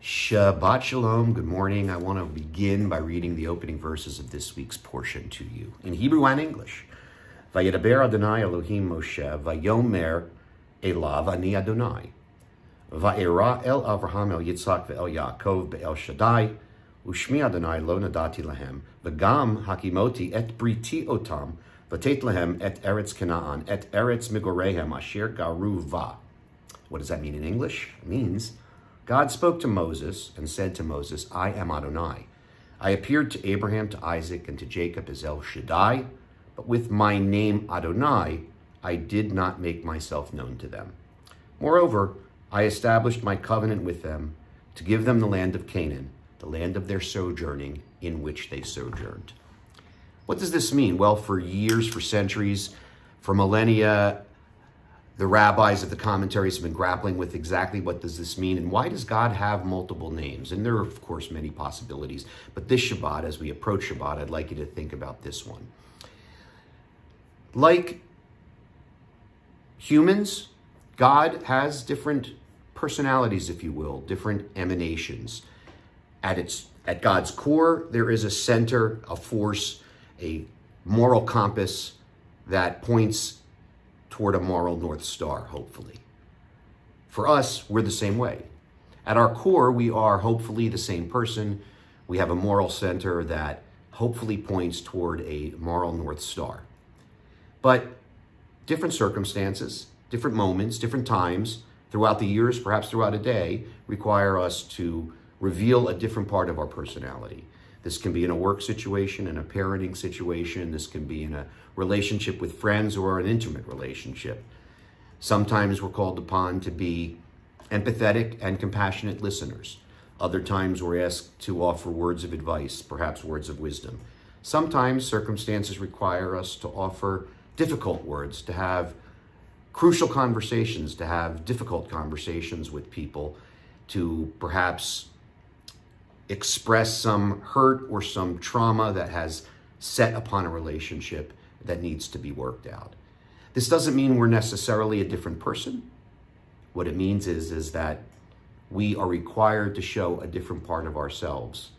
Shabbat Shalom, good morning. I want to begin by reading the opening verses of this week's portion to you, in Hebrew and English. Vayedaber Adonai Elohim Moshe, Vayomer Elav Ani Adonai. Va'era el Avraham el Yitzhak ve'el Yaakov be'el Shaddai, Ushmi Adonai lo nadati lahem, V'gam hakimoti et briti otam, V'tet lahem et eretz Canaan, et eretz migorehem asher garu va. What does that mean in English? It means, God spoke to Moses and said to Moses, I am Adonai. I appeared to Abraham, to Isaac, and to Jacob as El Shaddai, but with my name Adonai, I did not make myself known to them. Moreover, I established my covenant with them to give them the land of Canaan, the land of their sojourning in which they sojourned. What does this mean? Well, for years, for centuries, for millennia, the rabbis of the commentaries have been grappling with exactly what does this mean and why does God have multiple names? And there are, of course, many possibilities. But this Shabbat, as we approach Shabbat, I'd like you to think about this one. Like humans, God has different personalities, if you will, different emanations. At God's core, there is a center, a force, a moral compass that points toward a moral North Star, hopefully. For us, we're the same way. At our core, we are hopefully the same person. We have a moral center that hopefully points toward a moral North Star. But different circumstances, different moments, different times throughout the years, perhaps throughout a day, require us to reveal a different part of our personality. This can be in a work situation, in a parenting situation. This can be in a relationship with friends or an intimate relationship. Sometimes we're called upon to be empathetic and compassionate listeners. Other times we're asked to offer words of advice, perhaps words of wisdom. Sometimes circumstances require us to offer difficult words, to have crucial conversations, to have difficult conversations with people, to perhaps express some hurt or some trauma that has set upon a relationship that needs to be worked out. This doesn't mean we're necessarily a different person. What it means is that we are required to show a different part of ourselves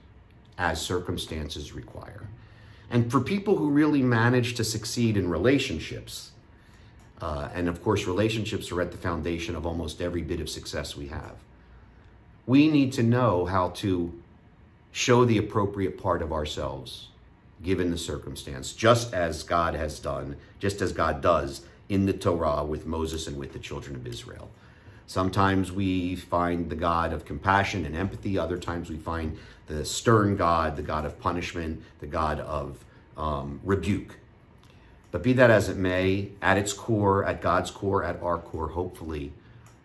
as circumstances require. And for people who really manage to succeed in relationships, and of course relationships are at the foundation of almost every bit of success we have, we need to know how to show the appropriate part of ourselves given the circumstance, just as God has done, just as God does in the Torah with Moses and with the children of Israel. Sometimes we find the God of compassion and empathy. Other times we find the stern God, the God of punishment, the God of rebuke. But be that as it may, at its core, at God's core, at our core, hopefully,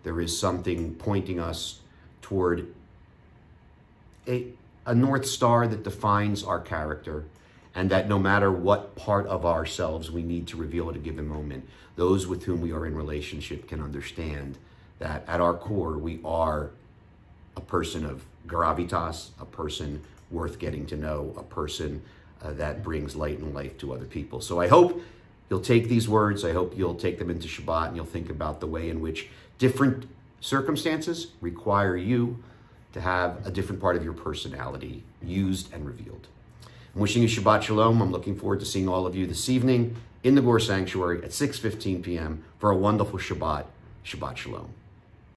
there is something pointing us toward a North Star that defines our character, and that no matter what part of ourselves we need to reveal at a given moment, those with whom we are in relationship can understand that at our core we are a person of gravitas, a person worth getting to know, a person that brings light and life to other people. So I hope you'll take these words, I hope you'll take them into Shabbat, and you'll think about the way in which different circumstances require you to have a different part of your personality used and revealed. I'm wishing you Shabbat Shalom. I'm looking forward to seeing all of you this evening in the Gore Sanctuary at 6:15 p.m. for a wonderful Shabbat. Shabbat Shalom.